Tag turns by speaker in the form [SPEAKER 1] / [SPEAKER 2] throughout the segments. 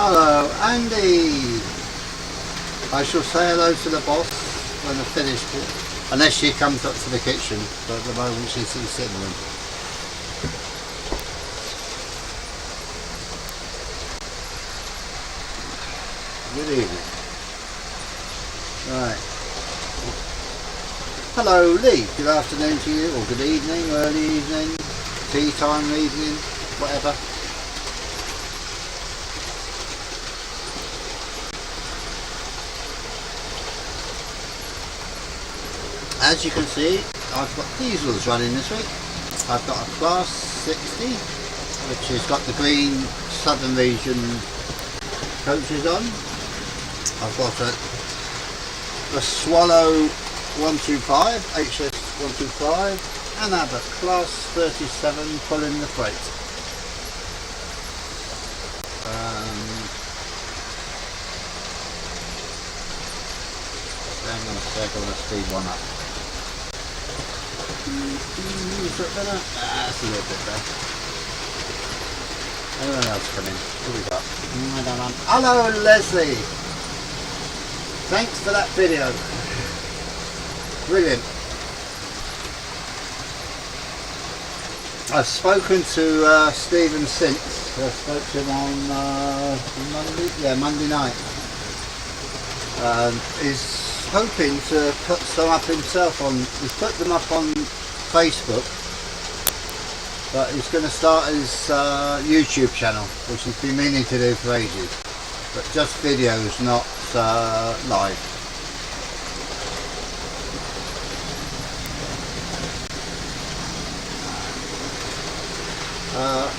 [SPEAKER 1] Hello, Andy. I shall say hello to the boss when I've finished it, unless she comes up to the kitchen, but at the moment she's in the sitting room. Good evening. Right. Hello, Lee. Good afternoon to you, or good evening, early evening, tea time, evening, whatever. As you can see, I've got diesels running this week. I've got a Class 60, which has got the green Southern Region coaches on. I've got a Swallow 125, HS 125, and I have a Class 37 pulling the freight. Hang on a sec, I'm going to speed one up. Is that better? That's a little bit better. Anyone else come in? Who we got? Hello, Leslie! Thanks for that video. Brilliant. I've spoken to Stephen since. I spoke to him on Monday night. He's hoping to put some up himself on. He's put them up on Facebook, but he's going to start his YouTube channel, which he's been meaning to do for ages, but just videos, not live.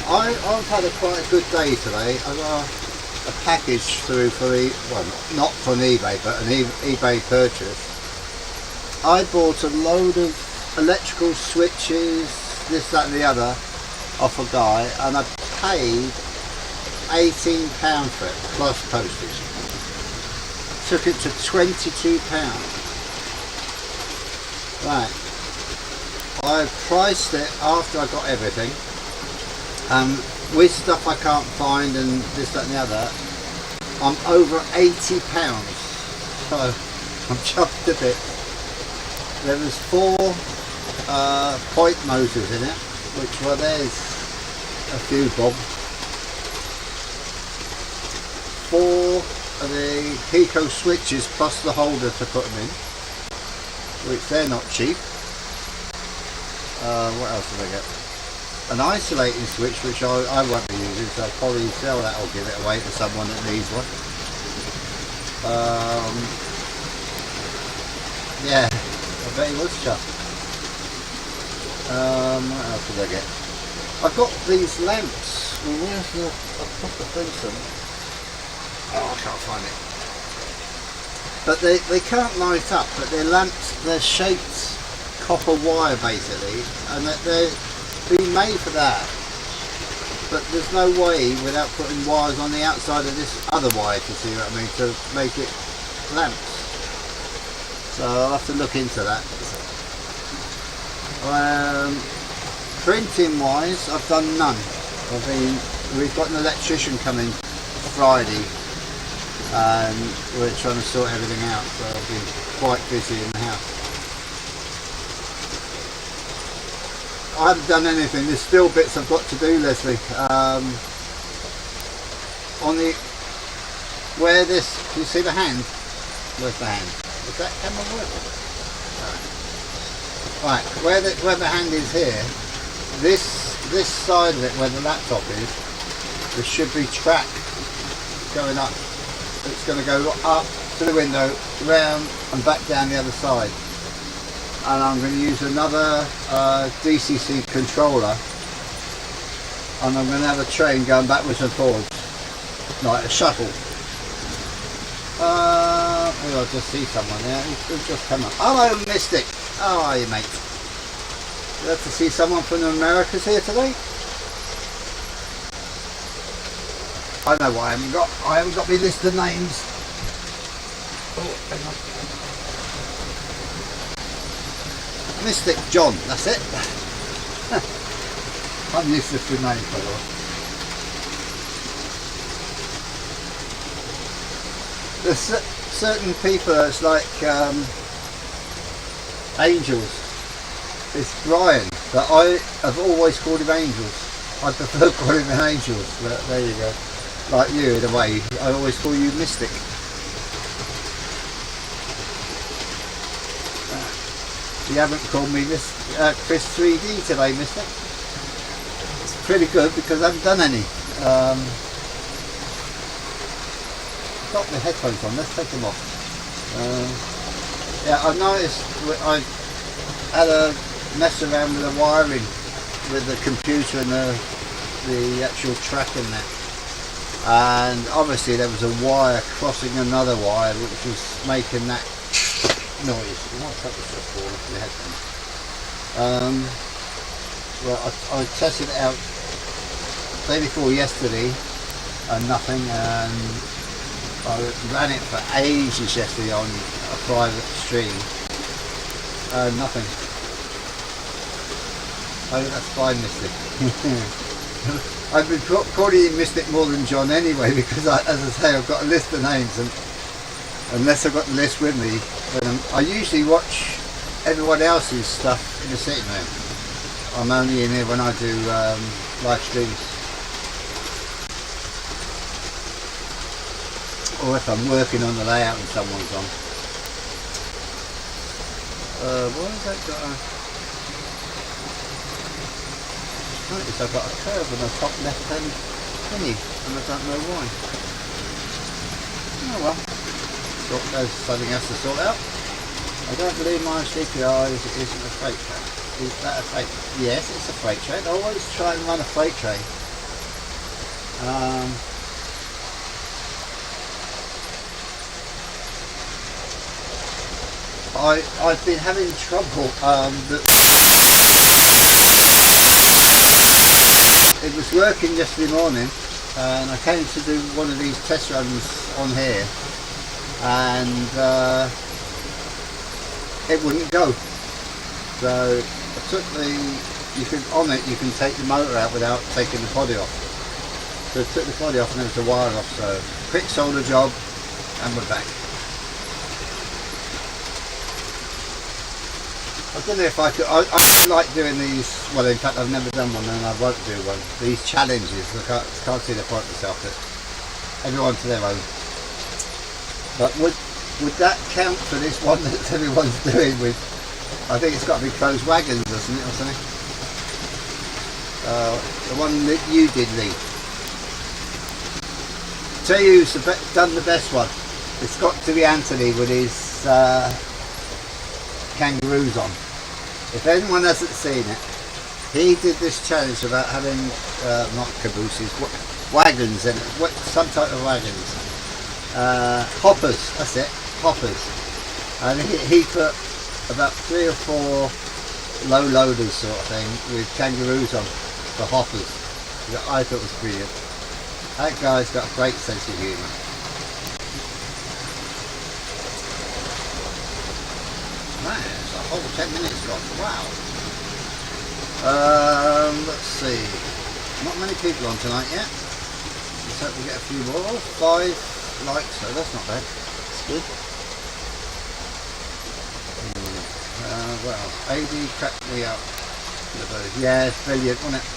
[SPEAKER 1] I've had quite a good day today. I got a package through for well, not from eBay, but an eBay purchase. I bought a load of electrical switches, this, that and the other, off a guy, and I paid £18 for it, plus postage. Took it to £22. Right. I priced it after I got everything. With stuff I can't find and this, that and the other, I'm over £80. So I'm chuffed a bit. There was 4 point motors in it, which, well, there's a few bob. 4 of the Pico switches plus the holder to put them in, which they're not cheap. What else did I get? An isolating switch, which I won't be using, so I'll probably sell that or give it away to someone that needs one. Yeah, I bet he was chuffed. What else did I get? I've got these lamps. Well, where's the... I'll put the thing to them. Oh, I can't find it. But they can't light up, but they're lamps, they're shaped copper wire basically, and they're been made for that, but there's no way without putting wires on the outside of this other wire, if you see what I mean, to make it lamps. So I'll have to look into that. Printing wise, I've done none. We've got an electrician coming Friday and we're trying to sort everything out, so I'll be quite busy in the house. I haven't done anything. There's still bits I've got to do, Leslie. On the where this, can you see the hand? Where's the hand? Is that camera working? Right, where the hand is here, this side of it where the laptop is, there should be track going up. It's going to go up to the window, round and back down the other side. And I'm going to use another DCC controller, and I'm going to have a train going backwards and forwards, like a shuttle. I'll just see someone there. He's just come up. Hello, Mystic. How are you, mate? Glad to see someone from the Americas here today. I know what I haven't got. I haven't got my list of names. Oh, hang on. Mystic John, that's it. I'm useless with names, by the way. there's certain people that's like angels. It's Brian, but I have always called him angels. I prefer calling him angels, but there you go. Like you in a way, I always call you Mystic. You haven't called me this Chris 3D today, Mystic. It's pretty good because I haven't done any. Got my headphones on, let's take them off. Yeah, I've noticed I had a mess around with the wiring with the computer and the actual track in there. And obviously there was a wire crossing another wire which was making that noise. What's up with this ball off my headphones? Well, I tested it out day before yesterday and nothing, and I ran it for ages yesterday on a private stream. Nothing. Oh, that's fine, Mystic. I've been calling you Mystic more than John anyway, because as I say, I've got a list of names, and unless I've got the list with me, I usually watch everyone else's stuff in the sitting room. I'm only in here when I do live streams, or if I'm working on the layout and someone's on. What has that got? Notice I've got a curve on the top left hand thingy, and I don't know why. Oh well, there's something else to sort out. I don't believe my CPR isn't a freight train. Is that a freight? Yes, it's a freight train. I always try and run a freight train. I've been having trouble. It was working yesterday morning, and I came to do one of these test runs on here, and it wouldn't go. So I took you can take the motor out without taking the body off. So I took the body off and there was the wire off, so quick solder job and we're back. I don't know if I could, I like doing these, well in fact I've never done one and I won't do one, these challenges. I can't see the point myself, but everyone to their own. But would that count for this one that everyone's doing with, I think it's got to be closed wagons, doesn't it, or something? The one that you did, Lee. Tell you who's done the best one. It's got to be Anthony with his kangaroos on. If anyone hasn't seen it, he did this challenge about having not cabooses, wagons, and some type of wagons, hoppers. That's it, hoppers. And he put about 3 or 4 low loaders sort of thing with kangaroos on for hoppers. That I thought was brilliant. That guy's got a great sense of humour. Man, it's a whole 10 minutes gone. Wow. Let's see. Not many people on tonight yet. Let's hope we get a few more. 5 likes, so that's not bad. It's good. Well, AD cracked me up. Yeah, it's brilliant, wasn't it?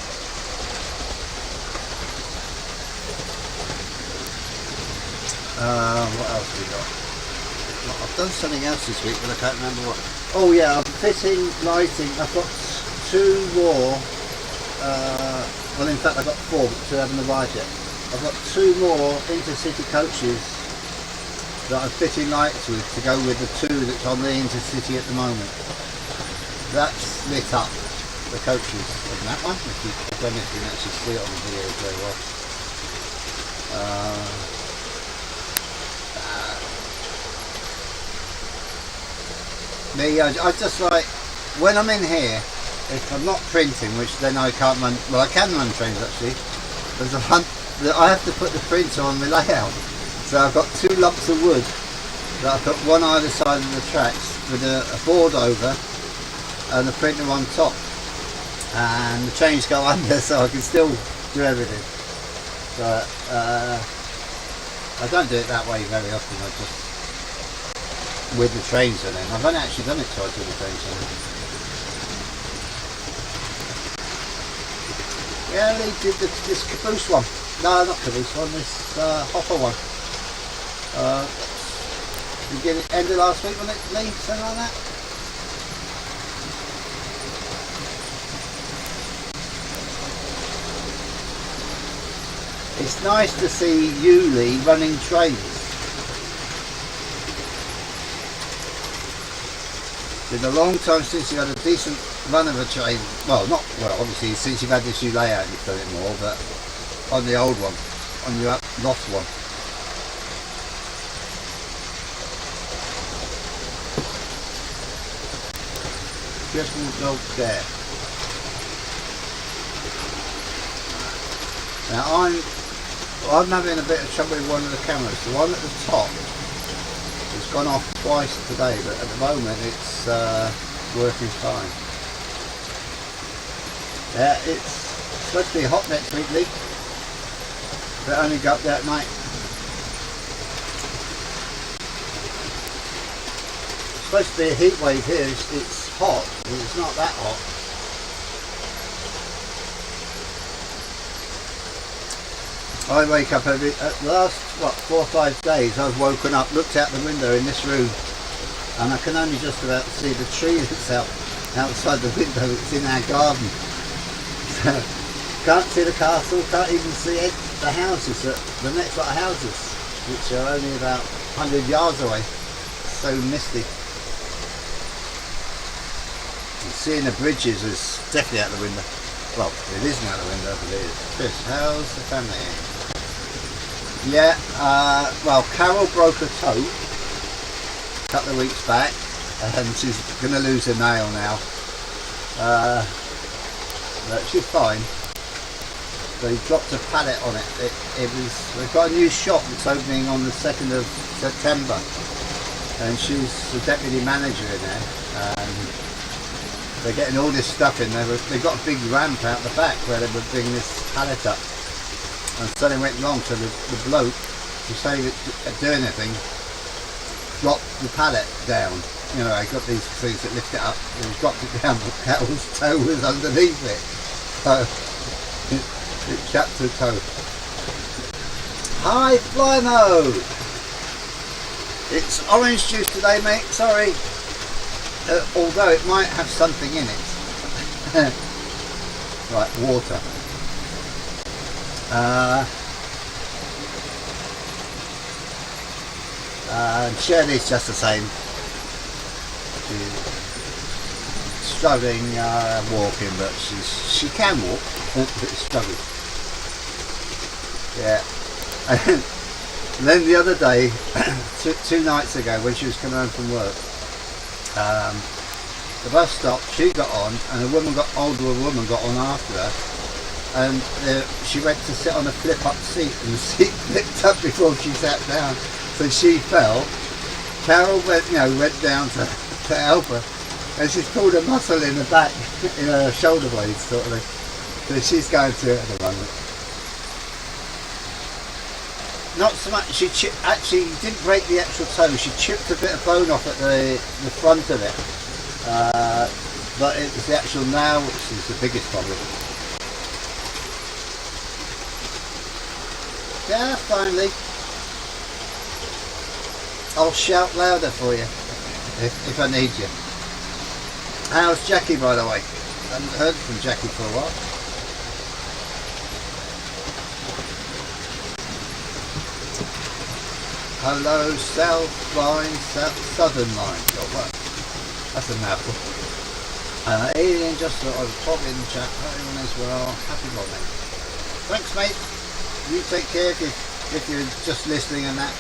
[SPEAKER 1] What else have we got? Well, I've done something else this week, but I can't remember what. Oh yeah, I'm fitting lighting. I've got 2 more. Well, in fact, I've got 4, but 2 haven't arrived yet. I've got 2 more intercity coaches that I'm fitting lights with to go with the 2 that's on the intercity at the moment. That's lit up, the coaches. And that one, I don't know if you can actually see it on the video very well. I just like, when I'm in here, if I'm not printing, which then I can't run, well I can run trains actually, there's a one that I have to put the printer on the layout. So I've got 2 lumps of wood that I put one either side of the tracks with a board over and the printer on top, and the trains go under so I can still do everything. But I don't do it that way very often. I just with the trains and then I've only actually done it twice with the trains. Yeah, they did this caboose one. No, not caboose one. This hopper one. Beginning end of last week, wasn't it, Lee? Something like that. It's nice to see you, Lee, running trains. It's been a long time since you had a decent run of a train. Well, not well, obviously since you've had this new layout, you've done it more, but on the old one, on your lost one. Just dog there. Now I'm having a bit of trouble with one of the cameras. The one at the top has gone off twice today, but at the moment it's working fine. Yeah, it's supposed to be hot next week, Lee. But only got up there at night. It's supposed to be a heat wave here. It's hot, but it's not that hot. I wake up at the last, 4 or 5 days I've woken up, looked out the window in this room, and I can only just about see the tree that's outside the window. It's in our garden. So, can't see the castle, can't even see the houses, the next lot of houses, which are only about 100 yards away. So misty. And seeing the bridges is definitely out the window. Well, it isn't out the window, but it is. Chris, how's the family? Yeah, well, Carol broke her toe a couple of weeks back, and she's going to lose her nail now. But she's fine. They dropped a pallet on it. We've got a new shop that's opening on the 2nd of September, and she's the deputy manager in there. And they're getting all this stuff in there. They've got a big ramp out the back where they would bring this pallet up. And something went wrong, so the bloke, to save it do anything, dropped the pallet down. You know, I got these things that lift it up, and he dropped it down, but Carol's toe was underneath it. So it chapped her toe. Hi, Flymo! It's orange juice today, mate, sorry. Although it might have something in it. Right, water. Shirley's just the same. She's struggling walking, but she can walk, but struggling. Yeah. And then the other day, two nights ago, when she was coming home from work, the bus stopped, she got on, and a woman got on after her, and she went to sit on a flip-up seat, and the seat flipped up before she sat down, so she fell. Carol went down to help her, and she's pulled a muscle in the back, in her shoulder blades, sort of thing. So she's going through it at the moment. Not so much. She actually didn't break the actual toe. She chipped a bit of bone off at the front of it, but it was the actual nail which is the biggest problem. Yeah, finally. I'll shout louder for you if I need you. How's Jackie, by the way? I haven't heard from Jackie for a while. Hello, South Line, Southern Line. Oh, what? That's a mouthful. Alien, just thought I would pop in the chat. Hope everyone is well. Happy morning. Thanks, mate. You take care if you're just listening and that.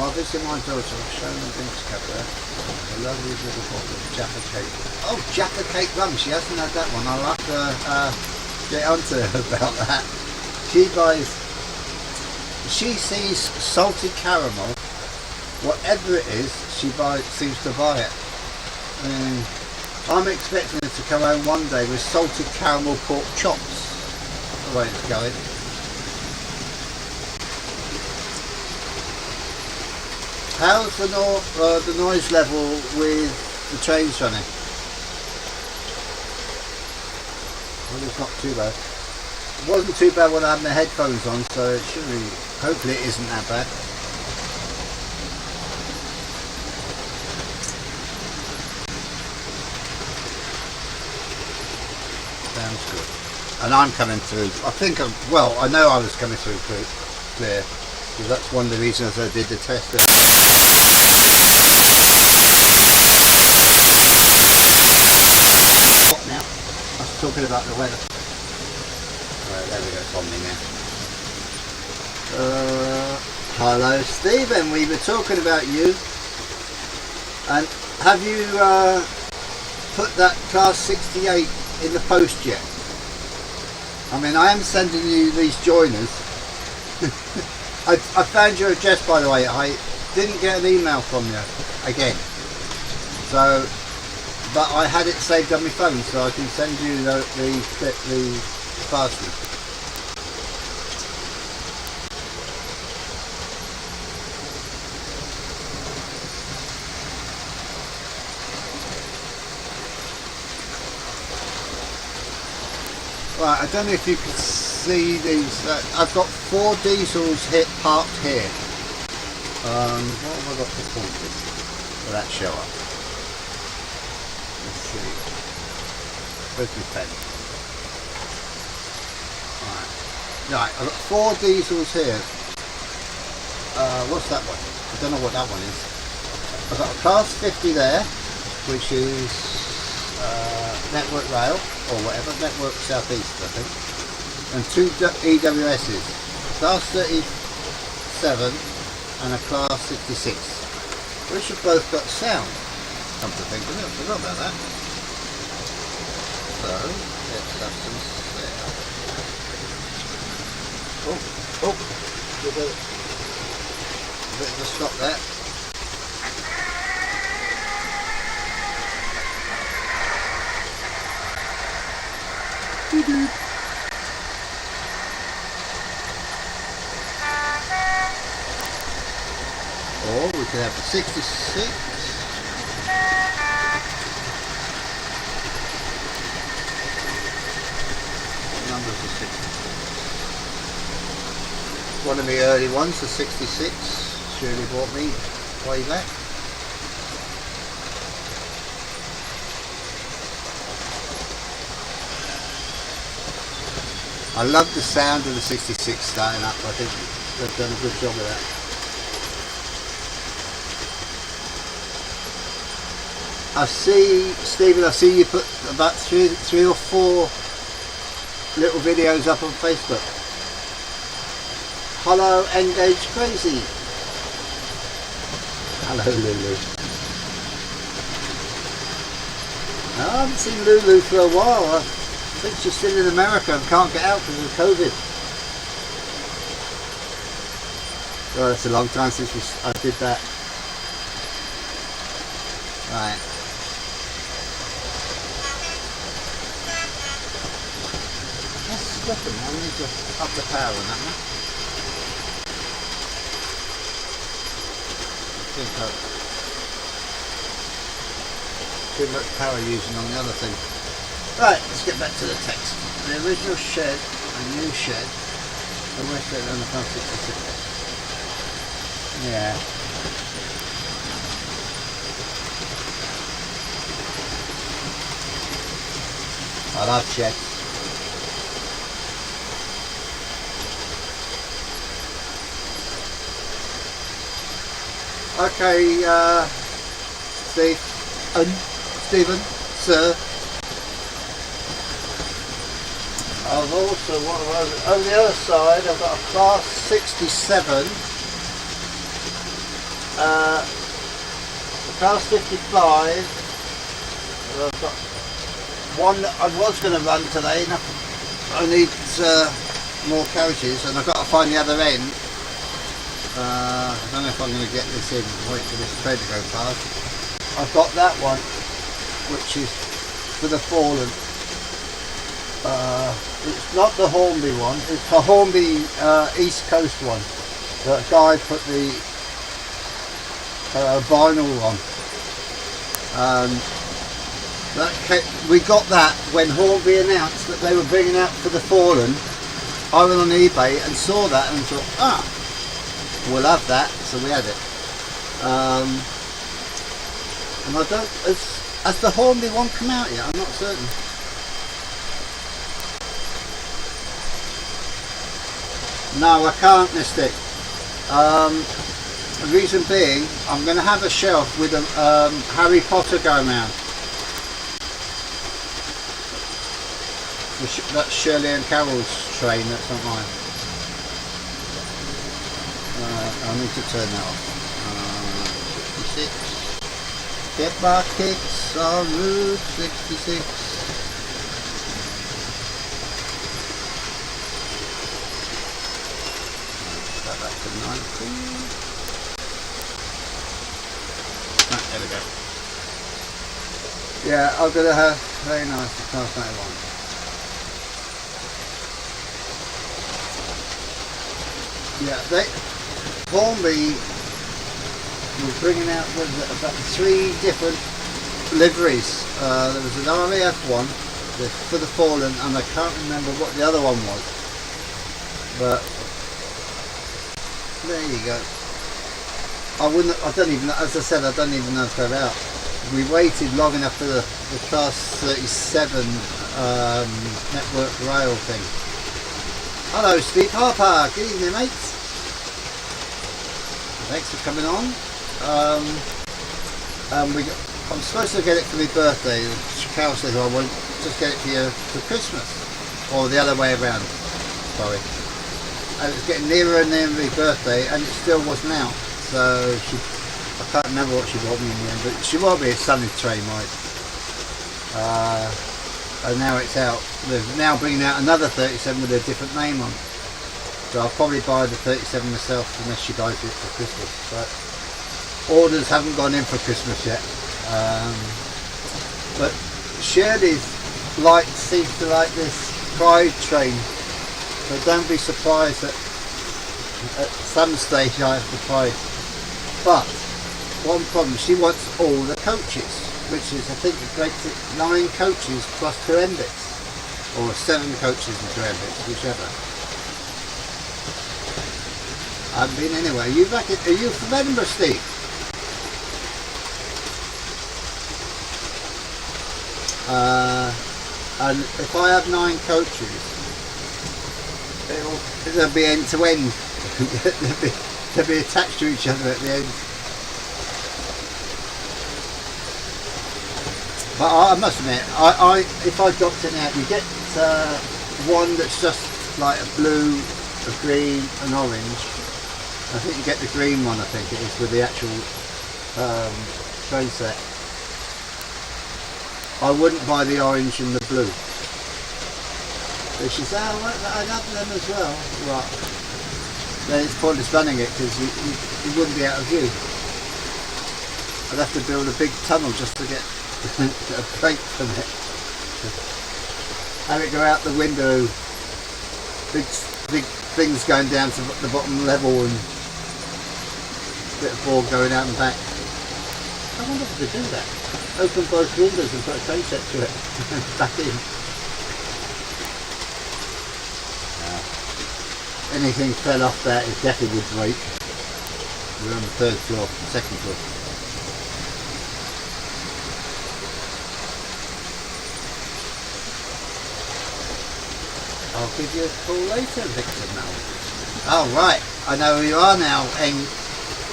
[SPEAKER 1] While visiting my daughter, I've shown the drinks cover. A lovely little bottle of Jaffa Cake. Oh, Jaffa Cake rum. She hasn't had that one. I'll have to get onto her about that. She sees salted caramel, whatever it is, seems to buy it. I'm expecting her to come home one day with salted caramel pork chops. That's the way it's going. How's the noise level with the trains running? Well, it's not too bad. It wasn't too bad when I had my headphones on, so it shouldn't be. Hopefully, it isn't that bad. Sounds good. And I'm coming through. I think I know I was coming through clear, because that's one of the reasons I did the test. Now, I was talking about the weather. Right, there we go, it's on me now. Hello, Stephen. We were talking about you. And have you put that Class 68 in the post yet? I mean, I am sending you these joiners. I found your address, by the way. I didn't get an email from you again. So, but I had it saved on my phone, so I can send you the parcel. Right, I don't know if you can see these. I've got 4 diesels parked here. What have I got to point to? Will that show up? Let's see. Where's my pen? Right, I've got 4 diesels here. What's that one? I don't know what that one is. I've got a Class 50 there, which is Network Rail, or whatever, Network Southeast, I think. And 2 EWS's, Class 37 and a Class 66, which have both got sound, come to think of it. I forgot about that. So, let's have some sound. Oh, a bit of a stop there. Or we could have the 66. What numbers are 66? One of the early ones, the 66. Shirley bought me way back. I love the sound of the 66 starting up. I think they've done a good job of that. I see, Stephen, I see you put about three or 4 little videos up on Facebook. Hello, Engage Crazy. Hello, Lulu. No, I haven't seen Lulu for a while. I think she's still in America and can't get out because of COVID. Oh, it's a long time since I did that. Right. That's nothing. I need to up the power on that one. I think too much power using on the other thing. Right, let's get back to the text. The original shed, a new shed, the west shed on the Class 66. Yeah. I love sheds. Okay, Stephen, sir. I've also, on the other side, I've got a Class 67, a Class 55, I've got one that I was going to run today, and I need more carriages, and I've got to find the other end. I don't know if I'm going to get this in, wait for this train to go past. I've got that one, which is for the fallen. It's not the Hornby one, it's the Hornby East Coast one. The guy put the vinyl one. We got that when Hornby announced that they were bringing out For the Fallen. I went on eBay and saw that and thought, we'll have that, so we had it. And I don't, has the Hornby one come out yet? I'm not certain. No, I can't, Mystic. The reason being, I'm going to have a shelf with a Harry Potter going round. That's Shirley and Carol's train, that's not mine. I need to turn that off. 66. Get my kicks on Route 66. Go back to 90. There we go. Yeah, I'm going to have very nice class 91. Yeah, Hornby was bringing out about 3 different liveries. There was an RAF one, the For the Fallen, and I can't remember what the other one was. But there you go. I don't even know, as I said, I don't even know if they're out. We waited long enough for the Class 37 Network Rail thing. Hello Steve Harper, good evening mates. Thanks for coming on. I'm supposed to get it for my birthday. Carol said I won't just get it for you for Christmas. Or the other way around, sorry. And it's getting nearer and nearer my birthday and it still wasn't out. So I can't remember what she bought me in the end, but she bought me a Sunny Train, right? And now it's out. They're now bringing out another 37 with a different name on. So I'll probably buy the 37 myself unless she buys it for Christmas. But orders haven't gone in for Christmas yet. But Shirley's seems to like this Pride train. So don't be surprised that at some stage I have the Pride. But one problem, she wants all the coaches, which is, I think it makes it 9 coaches plus 2 MBITs, or 7 coaches and 2 MBITs, whichever. I haven't been anywhere. Are you from Edinburgh, Steve? And if I have 9 coaches, it'll be end to end. They'll be attached to each other at the end. But I must admit, if I dropped it out, you get one that's just like a blue, a green, an orange. I think you get the green one, I think it is, with the actual train set. I wouldn't buy the orange and the blue. But she said, I love them as well. Right. Then it's pointless running it because you wouldn't be out of view. I'd have to build a big tunnel just to get a break from it. Have it go out the window, big things going down to the bottom level and a bit of board going out and back. I wonder if they do that. Open both windows and put a train set to it. Back in. Anything fell off that, it definitely would break. We're on the 3rd floor, 2nd floor. I'll give you a call later, Victor Mel. Oh right, I know who you are now,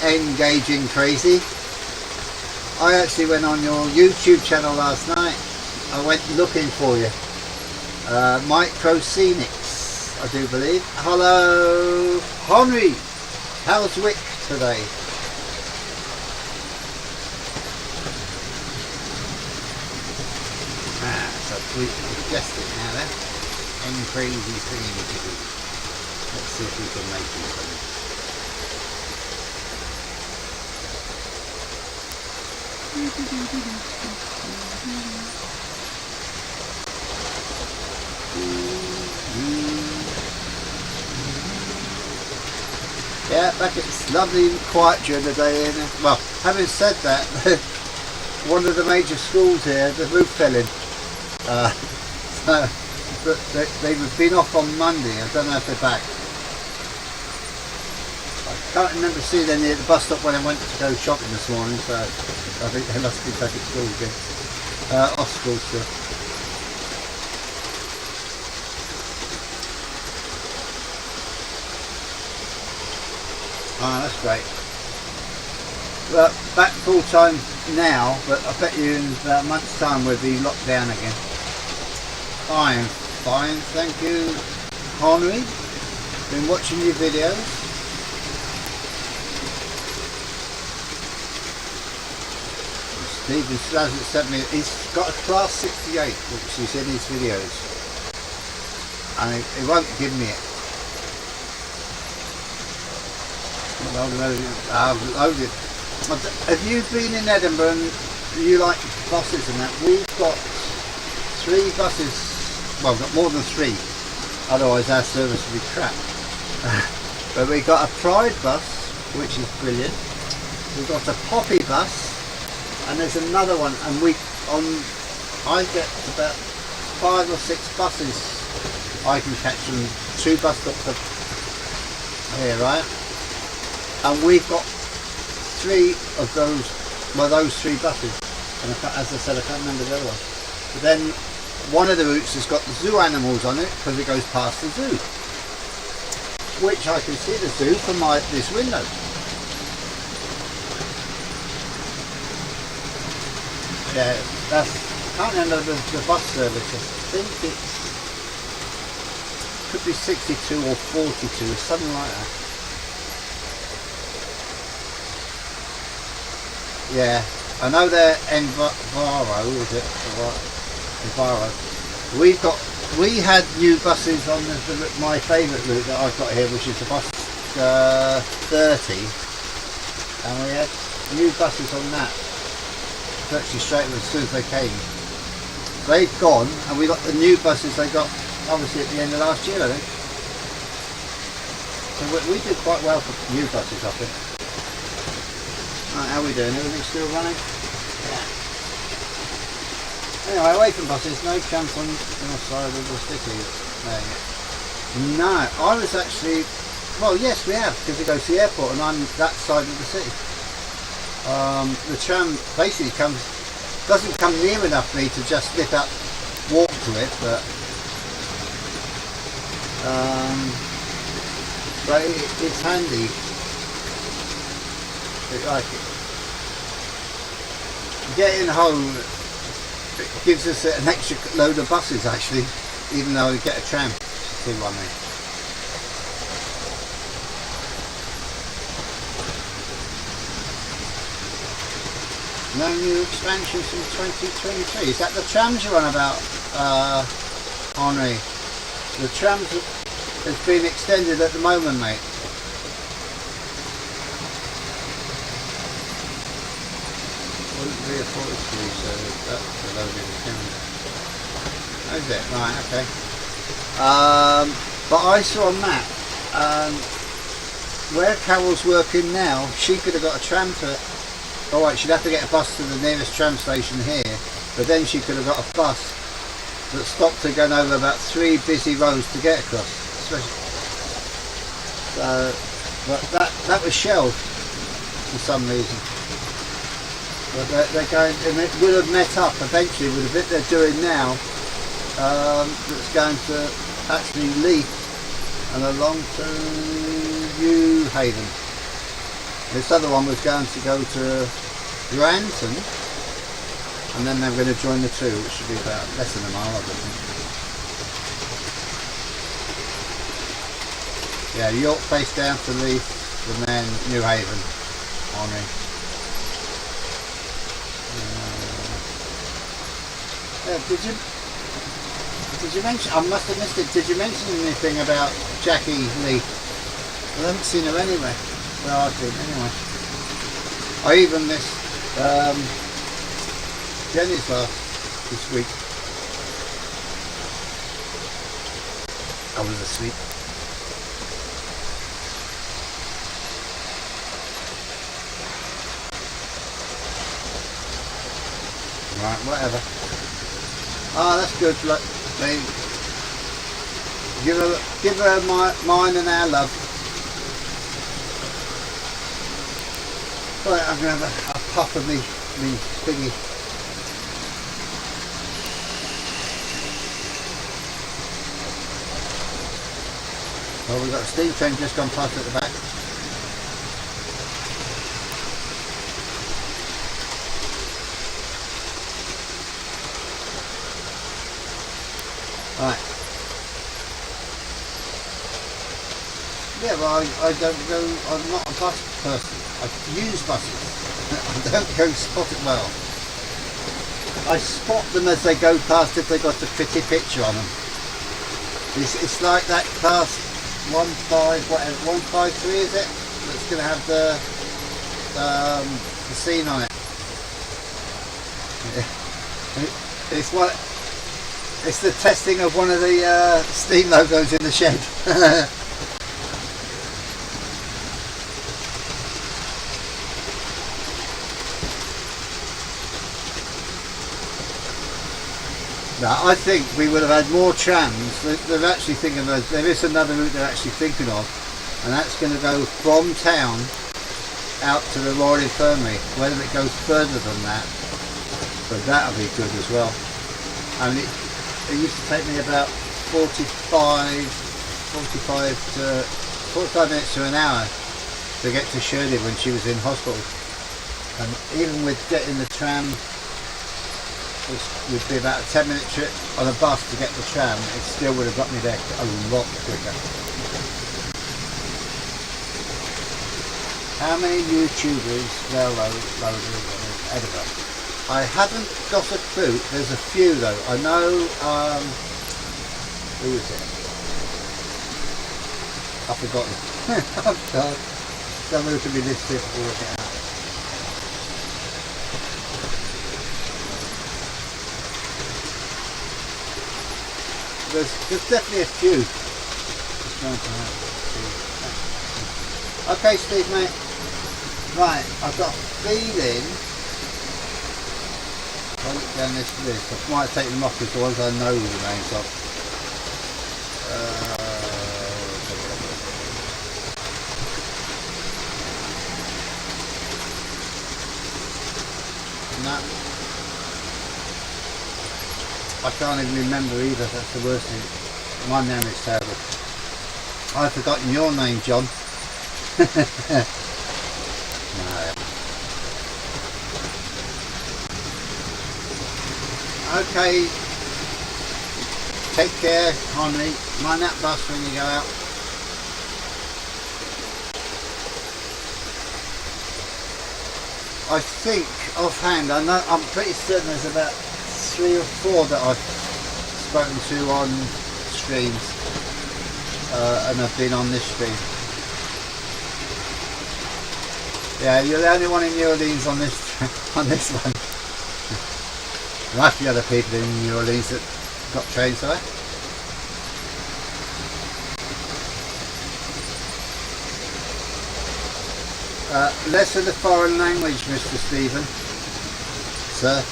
[SPEAKER 1] engaging crazy. I actually went on your YouTube channel last night. I went looking for you. Microscenics, I do believe. Hello, Henry. How's Wick today? So we guessed it now then. Crazy thing to do. Let's see if we can make it. Yeah, back it's lovely and quiet during the day. And well, having said that, one of the major schools here, the roof fell in. So, but they've been off on Monday. I don't know if they're back. I can't remember seeing any at the bus stop when I went to go shopping this morning, so I think they must be back at school again. Off school still. Oh, that's great. Well, back full time now, but I bet you in about a month's time we'll be locked down again. I am fine, thank you, Henry. Been watching your videos. Stephen still hasn't sent me. He's got a class 68, which he's in his videos, and he won't give me it. Loaded. Have you been in Edinburgh and you like buses and that? We've got 3 buses, well, we've got more than 3, otherwise our service would be crap. But we got a Pride bus, which is brilliant. We've got a Poppy bus, and there's another one, and I get about 5 or 6 buses I can catch from 2 bus stops up here, right? And we've got 3 of those, well, those 3 buses, and as I said, I can't remember the other one. But then one of the routes has got the zoo animals on it because it goes past the zoo, which I can see the zoo from this window. Yeah, I can't remember the bus service. I think it could be 62 or 42 or something like that. Yeah, I know they're Enviro, is it? Enviro. We had new buses on my favourite route that I've got here, which is the bus 30, and we had new buses on that virtually straight away as soon as they came. They've gone, and we got the new buses they got obviously at the end of last year, I think. So we did quite well for new buses up here. Right, how are we doing? Everything still running? Yeah. Anyway, away from buses, no chance on the side of the city. No, I was actually, well, yes, we have, because it goes to the airport and I'm that side of the city. The tram basically doesn't come near enough for me to just nip up, walk to it, but it's handy. I like it. Getting home, it gives us an extra load of buses actually, even though we get a tram. See what I mean? No new expansions in 2023. Is that the trams you're on about, Henri? The trams has been extended at the moment, mate. Rear 43, so that's the loading camera. Is it? Right, okay. But I saw a map, where Carol's working now, she could have got a tram to, alright, she'd have to get a bus to the nearest tram station here, but then she could have got a bus that stopped her going over about 3 busy roads to get across. So, but that was shelved for some reason. But they're going, and it would have met up eventually with the bit they're doing now, that's going to actually Leith and along to New Haven. This other one was going to go to Granton, and then they're going to join the 2, which should be about less than a mile, I think. Yeah, York face down to Leith, and then New Haven, Henri. Did you mention, I must have missed it, did you mention anything about Jackie Lee? I haven't seen her anyway. Well, I did anyway. I even missed Jenny's class this week. I was asleep. Right, whatever. Ah, that's good. Look, me. Give her mine and our love. Right, I'm gonna have a puff of me thingy. Well, we've got a steam train just gone past at the back. Right. Yeah, well, I don't go, I'm not a bus person. I use buses. I don't go spot it well. I spot them as they go past if they got a pretty picture on them. It's like that class 153 is it? That's going to have the scene on it. It's the testing of one of the steam logos in the shed. Now, I think we would have had more trams. They're actually thinking of, there is another route they're actually thinking of, and that's going to go from town out to the Royal Infirmary. Whether it goes further than that, but that'll be good as well. I mean, it used to take me about 45 minutes to an hour to get to Shirley when she was in hospital, and even with getting the tram, which would be about a 10-minute trip on a bus to get the tram, it still would have got me there a lot quicker. How many YouTubers downloaded Edinburgh? I haven't got a clue. There's a few though. I know, who is it? I've forgotten. Oh God. Someone who can be this difficult to work it out. There's definitely a few. Okay, Steve, mate. Right, I've got a feeling. I'll look down this list. I might take them off because the ones I know the names of. No. I can't even remember either, that's the worst thing. My memory's terrible. I've forgotten your name, John. No. Okay. Take care, honey. Mind that bus when you go out. I think offhand, I'm pretty certain there's about 3 or 4 that I've spoken to on streams, and I've been on this stream. Yeah, you're the only one in New Orleans on this one. There must be other people in New Orleans that got trains there. Less of the foreign language, Mr. Stephen. Sir.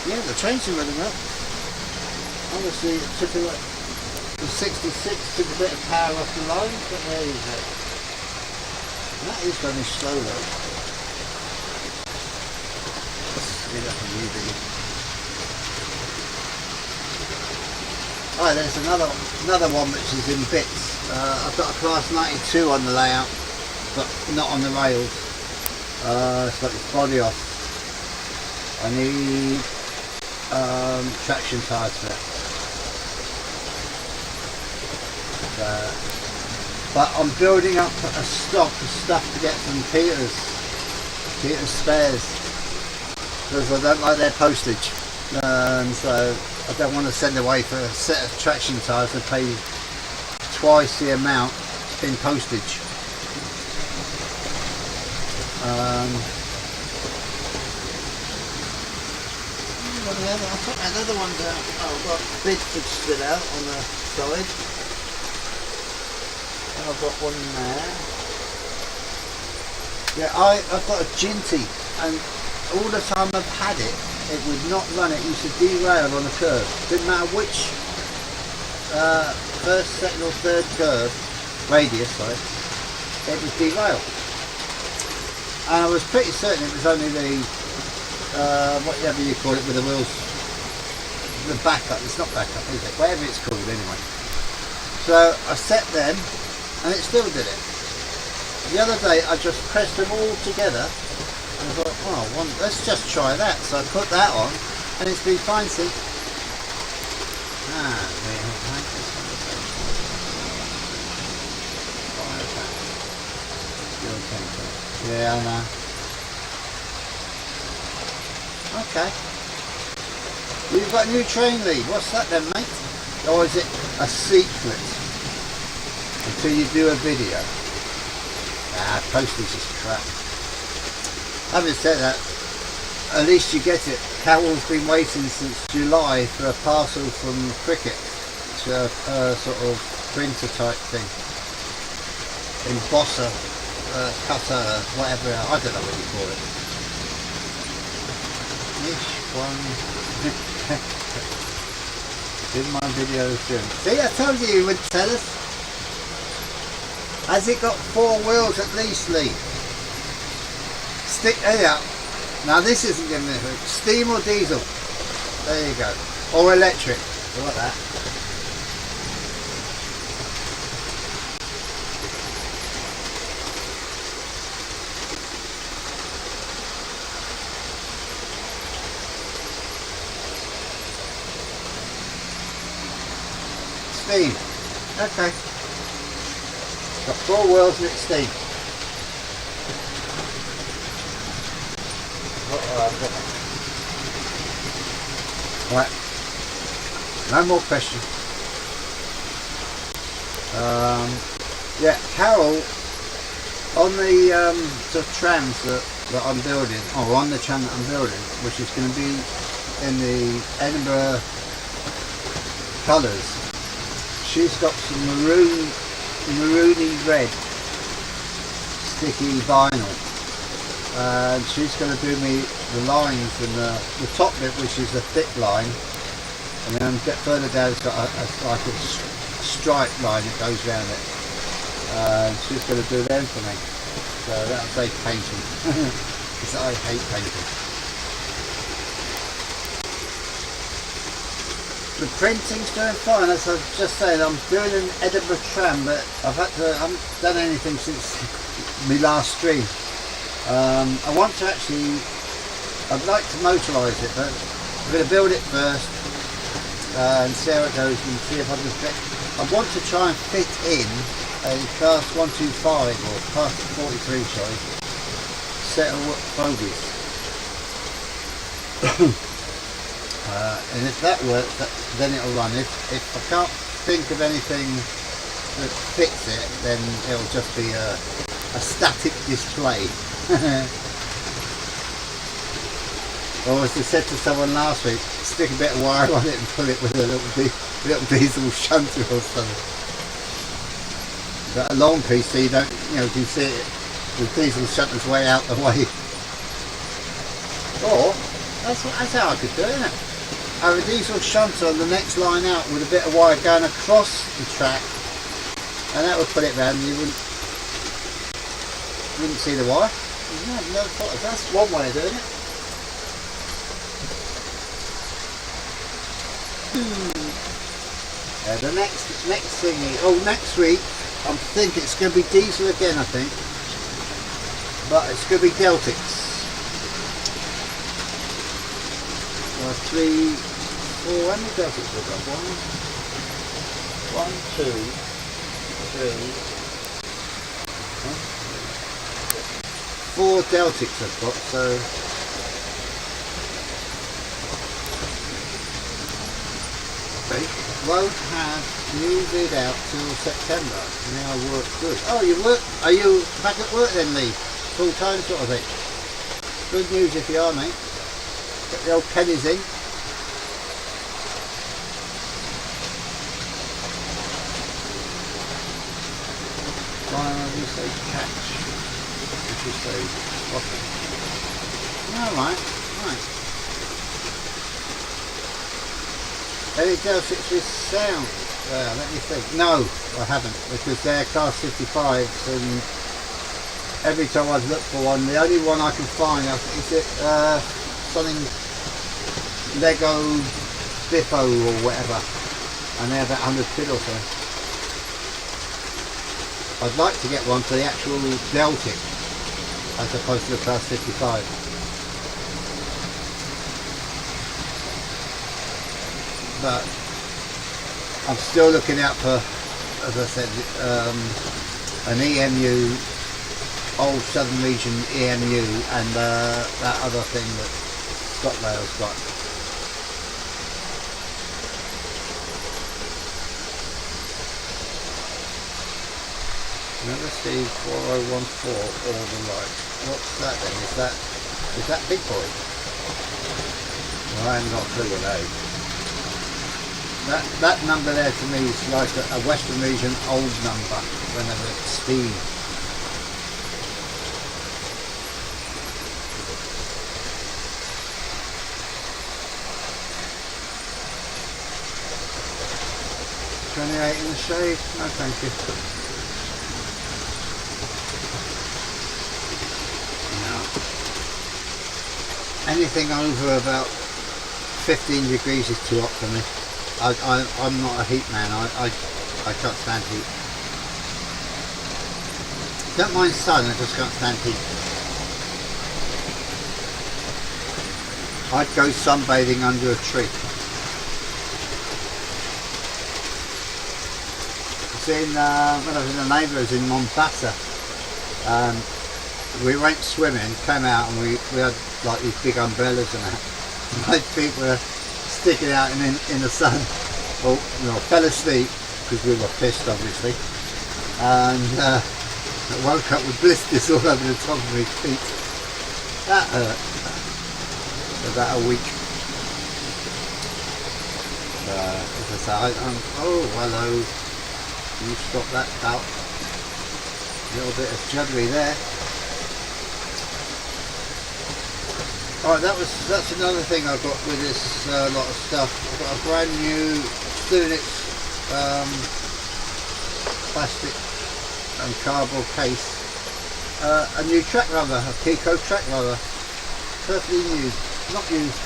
[SPEAKER 1] Yeah, the trains are running well. Obviously, it took the 66 took a bit of power off the line, but there you go. That is running slow though. Speed up a wee bit. Oh, there's another one which is in bits. I've got a Class 92 on the layout, but not on the rails. It's got its body off. I need traction tyres for it. But I'm building up a stock of stuff to get from Peter's Spares, because I don't like their postage, so I don't want to send away for a set of traction tyres and pay twice the amount in postage. I took another one down. Oh, I've got Bidford still out on the side. And I've got one there. Yeah, I've got a Ginty, and all the time I've had it, it would not run. It used to derail on a curve. Didn't matter which first, second or third curve, radius, sorry, it would derail. And I was pretty certain it was only the, whatever you call it with the wheels, the backup. It's not backup, is it? Whatever it's called anyway. So I set them, and it still did it. The other day I just pressed them all together and I thought, oh, let's just try that. So I put that on and it's been fine since. Yeah, I know. Okay. You've got a new train lead. What's that then, mate? Or is it a secret until you do a video? Postage is crap. Having said that, at least you get it. Carol's been waiting since July for a parcel from Cricket. It's a sort of printer type thing. Embosser, cutter, whatever, I don't know what you call it. Each one. In my video soon. See, I told you would tell us. Has it got 4 wheels at least, Lee? Stick it up. Now this isn't giving me a hook. Steam or diesel? There you go. Or electric. I like that. Steam. Okay. Got 4 wheels and it's steam. Right. No more questions. Yeah, Carol, on the sort of trams that I'm building, or on the tram that I'm building, which is going to be in the Edinburgh colours, she's got some maroony red sticky vinyl, and she's going to do me the lines and the top bit, which is a thick line, and then a bit further down it's got like a stripe line that goes around it, and she's going to do them for me, so that'll save painting because I hate painting. The printing's doing fine, as I was just saying. I'm doing an Edinburgh tram, but I haven't done anything since my last stream. I want to actually, I'd like to motorise it, but I'm going to build it first and see how it goes and see if I can fit. I want to try and fit in a class 125 or class 43, sorry, set of bogies. And if that works, then it'll run. If I can't think of anything that fits it, then it'll just be a static display. Or as I said to someone last week, stick a bit of wire on it and pull it with a little diesel shunter or something. But a long piece so you don't, you can see it, the diesel shunter's way out the way. Or that's how I could do it, isn't it? Have a diesel shunter on the next line out with a bit of wire going across the track, and that would put it round and you wouldn't see the wire. No, I've never thought of that. That's one way of doing it. The next thing is, next week I'm thinking it's going to be diesel again, I think, but it's going to be Deltics. 3, 4, how many Deltics have I got? 1, 2, 3, 4 Deltics I've got, so they won't have new vid out till September. Now work good. Oh, are you back at work then, Lee? Full time sort of thing? Good news if you are, mate. Get the old pennies in. Why do you say catch? just say okay. Alright, right. Anything else it's with sound? Well, let me think. No, I haven't, because they're class 55s, and every time I've looked for one, the only one I can find is it something Lego Bippo or whatever, and they're about 100 quid or so. I'd like to get one for the actual Deltic as opposed to the class 55. But I'm still looking out for, as I said, an EMU, old Southern Region EMU, and that other thing that ScotRail's got. Never see 4014 all the lights. What's that then? Is that big boy? Well, I haven't got a clue what that is. That number there to me is like a Western Region old number, whenever it's steam. $28 in the shade? No thank you. No. Anything over about 15 degrees is too hot for me. I'm not a heat man. I can't stand heat. Don't mind sun, I just can't stand heat. I'd go sunbathing under a tree. It's in when I was in the neighbours in Mombasa. We went swimming, came out, and we had like these big umbrellas and that. My feet were sticking out in the sun. Well, you know, fell asleep because we were pissed, obviously, and I woke up with blisters all over the top of my feet. That hurt for about a week. As I say, oh hello, you stop that out. A little bit of juddery there. Alright, that's another thing I've got with this lot of stuff. I've got a brand new Stunix plastic and cardboard case. A new track rubber, a Kiko track rubber. Perfectly new, not used.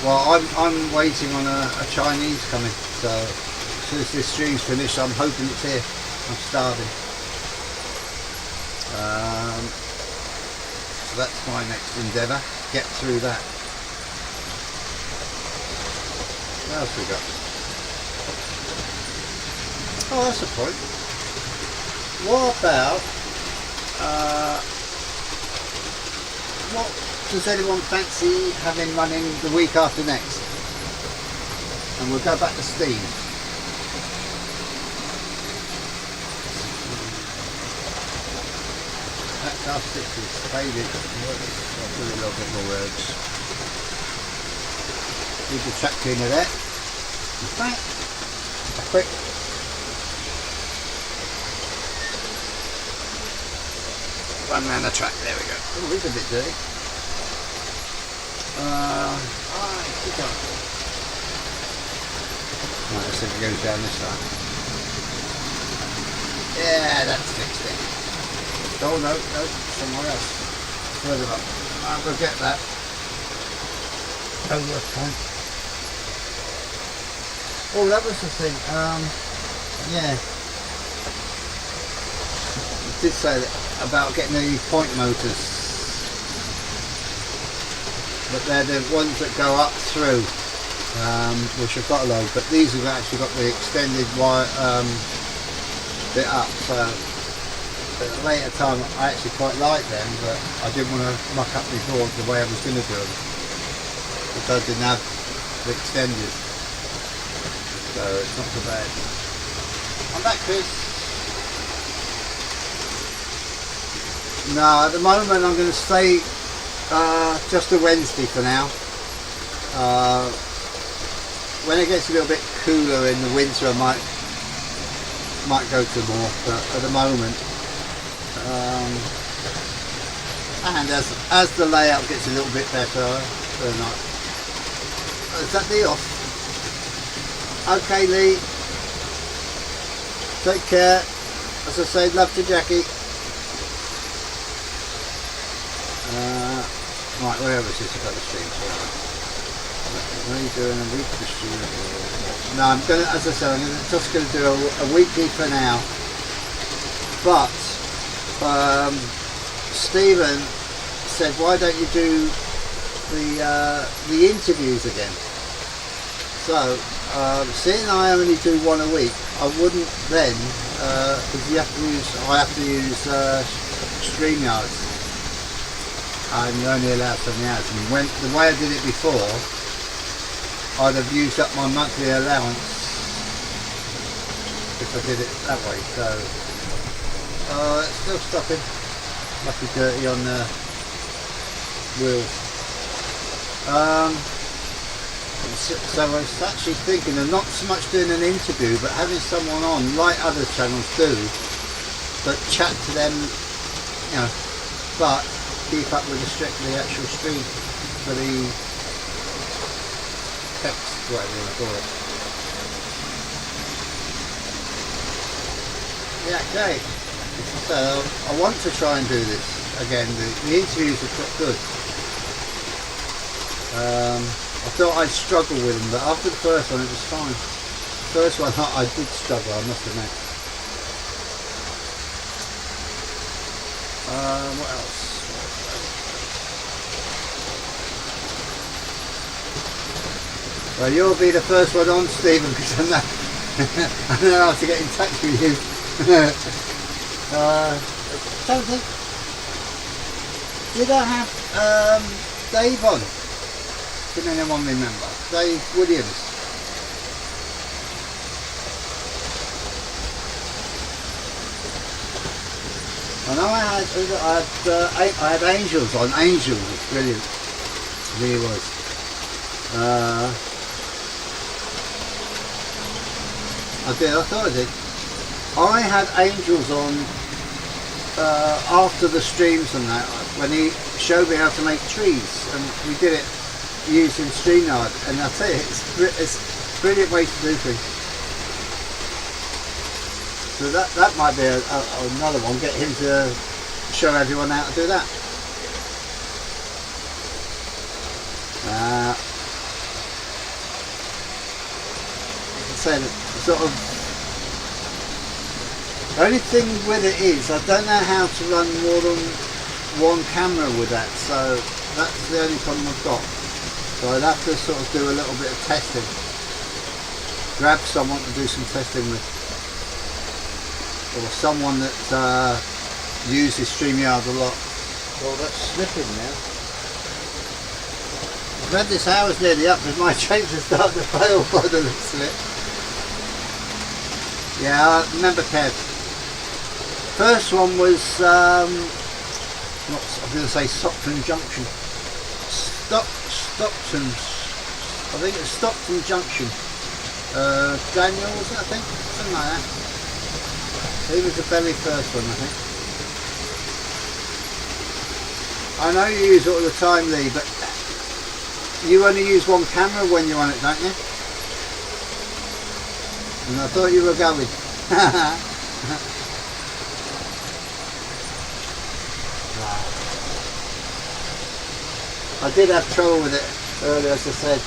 [SPEAKER 1] Well, I'm waiting on a Chinese coming, so as soon as this stream's finished, I'm hoping it's here. I'm starving. So that's my next endeavour. Get through that. What else we got? Oh, that's a point. What about what does anyone fancy having running the week after next? And we'll go back to Steam. That's our 60s, faded. I'll put a little bit more words. Leave the track cleaner there. In fact, a quick run around the track, there we go. Oh, it's a bit dirty. Keep going. Right, let's see if it goes down this side. Yeah, that's fixed it. Oh no, somewhere else. Further up. I'll go get that. Oh, that's fine. Oh, that was the thing. Yeah. It did say that about getting the point motors. But they're the ones that go up through, which I've got a load, but these have actually got the extended wire bit up, so at a later time I actually quite like them, but I didn't want to muck up my board the way I was going to do them, because I didn't have the extended, so it's not so bad. I'm back, Chris. No, at the moment I'm going to stay just a Wednesday for now. when it gets a little bit cooler in the winter, I might go to more, but at the moment, and as the layout gets a little bit better, then is that Lee off? Okay, Lee. Take care. As I say, love to Jackie. Right, where is this about the stream? What are you doing a week for stream? No, I'm gonna, as I said, I'm just gonna do a weekly for now. But Stephen said, why don't you do the interviews again? So, seeing I only do one a week, I wouldn't then, because I have to use StreamYard. And you're only allowed 7 hours. And the way I did it before, I'd have used up my monthly allowance if I did it that way. So it's still stopping. Must be dirty on the wheels. So I was actually thinking of not so much doing an interview, but having someone on, like other channels do, but chat to them, you know, but keep up with the actual stream for the text, whatever you want to call it. Yeah, okay. So I want to try and do this again. The interviews are quite good. I thought I'd struggle with them, but after the first one it was fine. The first one I did struggle, I must admit. What else? Well, you'll be the first one on, Stephen, because I know how to get in touch with you. Don't think. Did I have Dave on? Can anyone remember? Dave Williams. I know I had Angels on. Angels was brilliant. Really was. I thought I did. I had Angels on after the streams and that, when he showed me how to make trees, and we did it using StreamYard, and I tell you, it's a brilliant way to do things. So that might be another one, get him to show everyone how to do that. Say that sort of, the only thing with it is I don't know how to run more than one camera with that, so that's the only problem I've got. So I'd have to sort of do a little bit of testing, grab someone to do some testing with, or someone that uses StreamYard a lot. Well, that's slipping now. I've had this hour's nearly up with my chains are starting to fail by the looks of it. Yeah, I remember Kev. First one was, I'm going to say Stockton Junction. Stockton, I think it's Stockton Junction. Daniel, was it, I think? Something like that. He was the very first one, I think. I know you use it all the time, Lee, but you only use one camera when you're on it, don't you? And I thought you were going. I did have trouble with it earlier, as I said.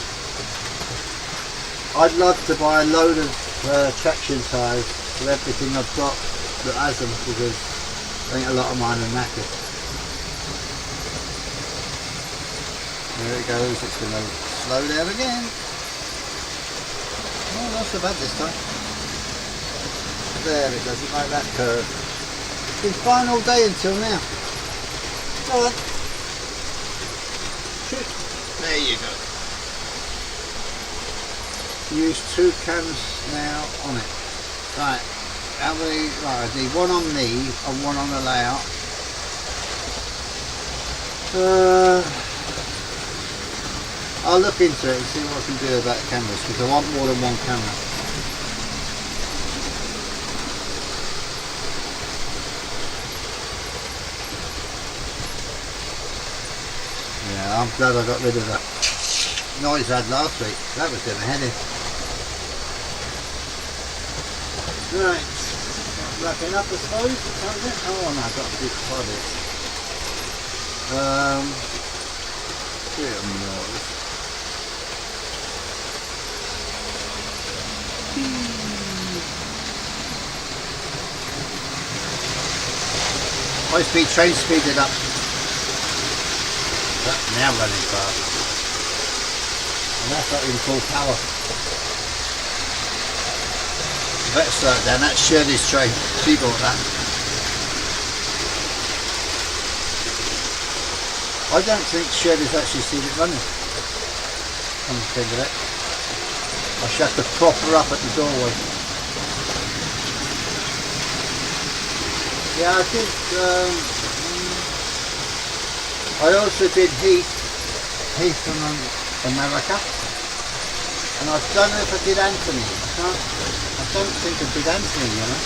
[SPEAKER 1] I'd love to buy a load of traction tyres for everything I've got that has them, because I think a lot of mine are knackered. There it goes, it's going to slow down again. Oh, not so bad this time. There it doesn't like that curve. It's been fine all day until now. Go on. Shoot. There you go. Use 2 cams now on it. Right. How many? Right, I need one on me and one on the layout. I'll look into it and see what I can do about cameras, because I want more than one camera. Yeah, I'm glad I got rid of that noise I had last week. That was getting heady. Right, wrapping up I suppose. Oh no, I've got to do credits. Bit of noise. High speed train speeded up. That's now running fast. And that's not even full power. Better slow it down. That's Shirley's train. She bought that. I don't think Shirley's actually seen it running. Come to think of it. I should have to prop her up at the doorway. Yeah, I think I also did Heath from America, and I don't know if I did Anthony. I don't think I did Anthony, you know.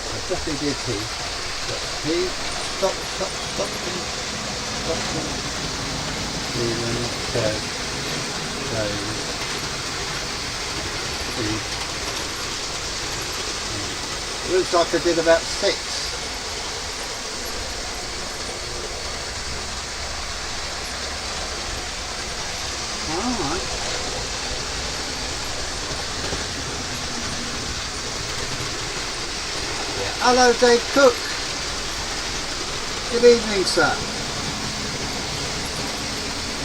[SPEAKER 1] I definitely did Heath. Heath, stop. Stephen, Ted, Dave, Heath. Looks like I did about 6. Alright. Yeah. Hello Dave Cook. Good evening sir.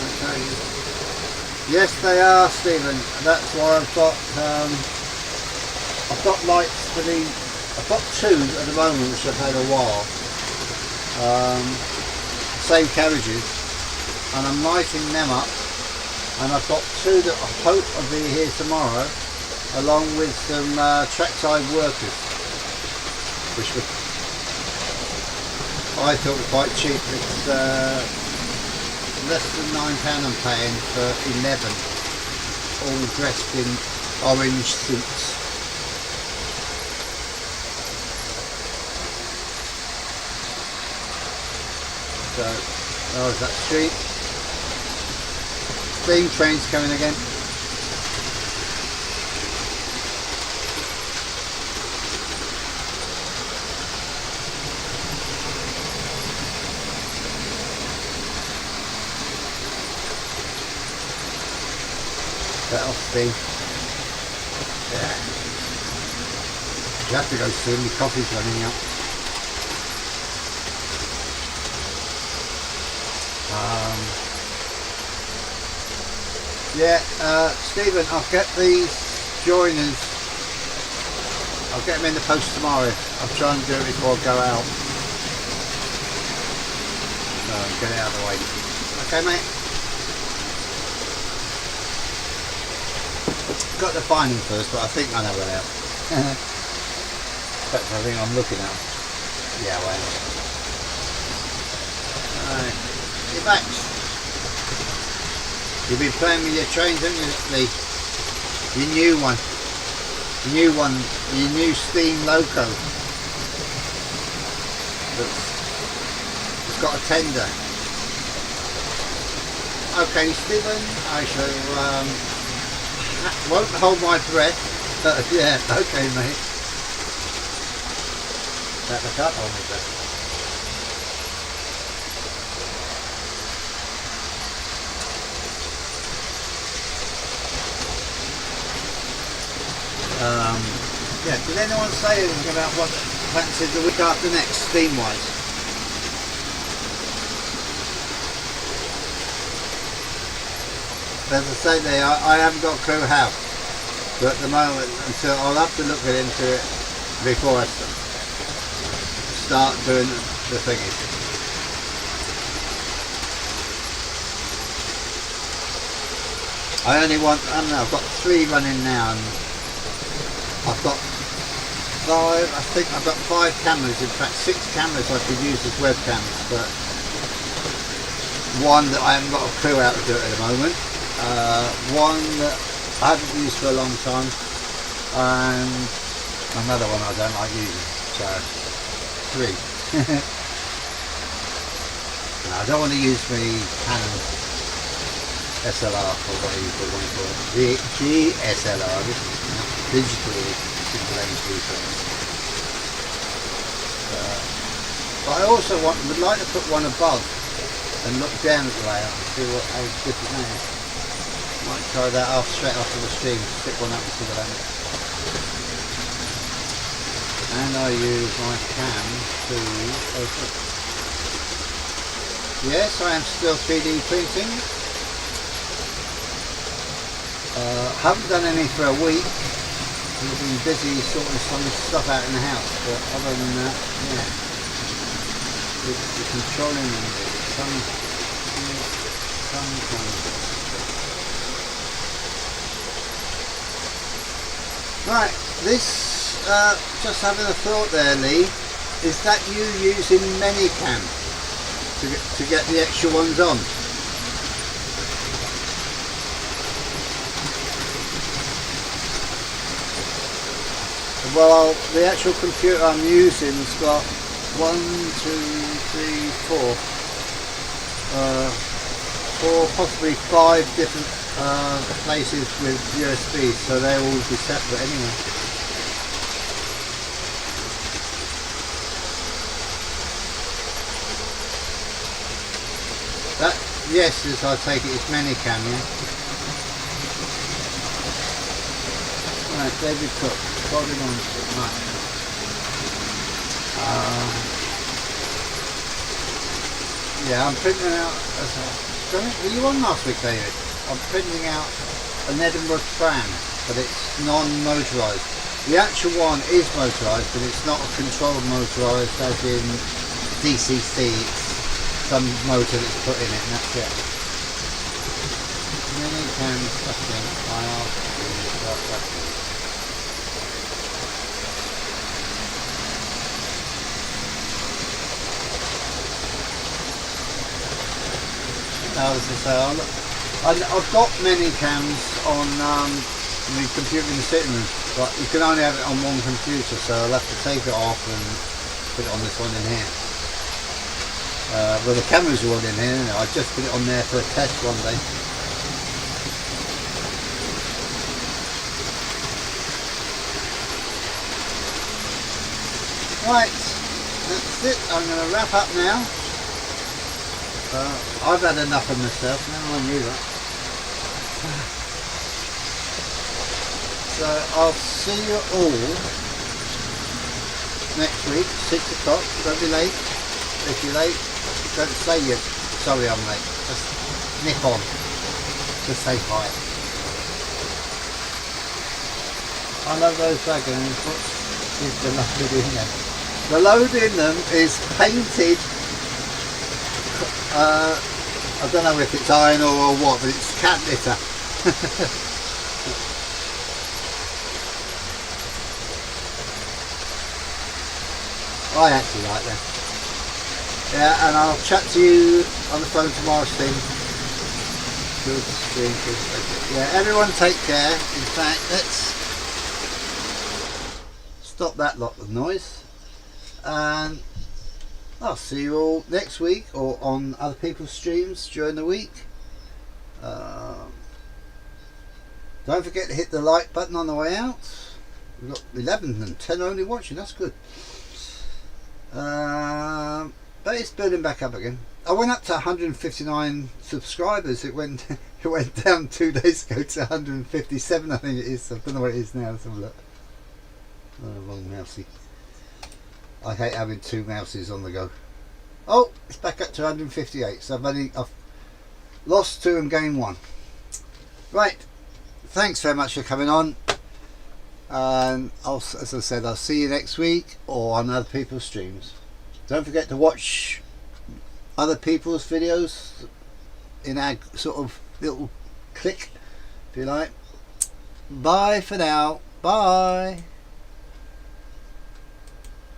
[SPEAKER 1] Okay. Yes they are Stephen. That's why I've got lights for the I've got 2 at the moment which I've had a while, same carriages, and I'm lighting them up, and I've got 2 that I hope will be here tomorrow, along with some trackside workers, which I thought were quite cheap. It's less than £9 I'm paying for 11, all dressed in orange suits. So, oh, is that street? Steam train's coming again. That'll steam. Yeah. You have to go soon, the coffee's running out. Yeah, Stephen, I'll get these joiners, I'll get them in the post tomorrow. I'll try and do it before I go out. Get it out of the way. Okay mate? Got to find them first, but I think I know where they are. That's the thing I'm looking at. Yeah, well. Alright, you're back. You've been playing with your trains, haven't you, Lee? Your new one. Your new steam loco. It's got a tender. Okay, Stephen, I shall, won't hold my breath. Yeah, okay, mate. That I can't hold my breath. Yeah, did anyone say anything about what fancies the week after next, steam wise? As I say there, I haven't got a clue how, but at the moment, until I'll have to look into it before I start doing the thingy. I only want, I don't know, I've got 3 running now, and I've got 5, I think I've got 5 cameras, in fact 6 cameras I could use as webcams, but one that I haven't got a clue how to do it at the moment, one that I haven't used for a long time, and another one I don't like using, so 3. No, I don't want to use my Canon SLR or whatever you want to call it, GSLR, digital lens reflex. But I also would like to put one above and look down at the layout and see how different that is. Might try that straight after the stream, stick one up and see what happens. And I use my cam to open. Yes, I am still 3D printing. Haven't done any for a week. We've been busy sorting some stuff out in the house, but other than that, yeah. The controlling and some. Right, this, just having a thought there, Lee, is that you using Manycam to get the extra ones on? Well, the actual computer I'm using's got 1, 2, 3, 4, 4, possibly 5 different places with USB, so they'll all be separate anyway. That, yes, as I take it, is Manycam, yeah? Right, David Cook, following on. Right. Yeah, I'm printing out. Were you on last week, David? I'm printing out an Edinburgh tram, but it's non-motorised. The actual one is motorised, but it's not a controlled motorised as in DCC. It's some motor that's put in it, and that's it. Manycam fucking file. As I say, I've got Manycams on the computer in the sitting room, but you can only have it on one computer, so I'll have to take it off and put it on this one in here. Well, the cameras are all in here, I just put it on there for a test one day. Right, that's it. I'm going to wrap up now. I've had enough of myself, never mind you that. So I'll see you all next week, 6 o'clock, don't be late. If you're late, don't say you're sorry I'm late, just nip on, just say hi. I love those wagons. What is the load in them? The load in them is painted. I don't know if it's iron or what, but it's cat litter. I actually like them. Yeah, and I'll chat to you on the phone tomorrow, Steve. Good. Yeah, everyone take care. In fact, let's stop that lot of noise. And I'll see you all next week or on other people's streams during the week. Don't forget to hit the like button on the way out. We've got 11 and 10 only watching, that's good. But it's building back up again. I went up to 159 subscribers. It went down 2 days ago to 157, I think it is. I don't know what it is now. Let's have a look. Oh, wrong mousey. I hate having 2 mouses on the go. Oh, it's back up to 158. So I've lost 2 and gained 1. Right. Thanks very much for coming on. And as I said, I'll see you next week or on other people's streams. Don't forget to watch other people's videos in our sort of little click, if you like. Bye for now. Bye.